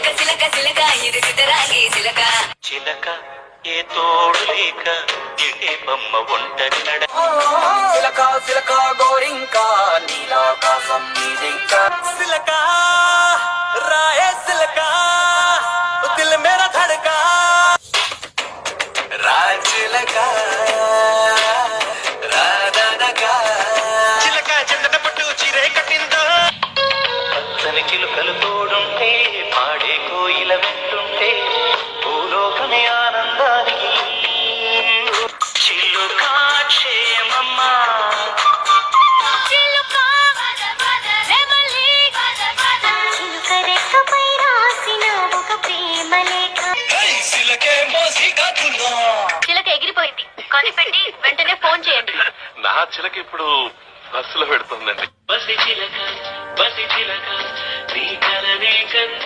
చిలక చిలక చిలక ఇది సిద్ధరాగి చిలక చిలక ఏ తోడు లేక ఎటే బొమ్మ ఒంటరి నడ చిలక చిలక గోరింక నీలాకాశం నీదింక సిలక రాయే సిలక దిల్ మేరా ధడకా రాచిలక రాధనక చిలక చందన పట్టు చీరే కట్టిందో పచ్చని చిలుకలు తోడుంటే పాడే కోయిల వెంటుంటే భూలోకమే ఆనందానికి చిలుక క్షేమమ్మా చిలుక రెక్కపై రాసిన ఒక ప్రేమ లేఖ. సిలకే మోసి కాతున్నా చిలక ఎగిరిపోయింది కనిపెట్టి వెంటనే ఫోన్ చేయండి. నా చిలక ఇప్పుడు బస్సులో పెడుతుందండి. బసి చిలక నీ కలనే కన్న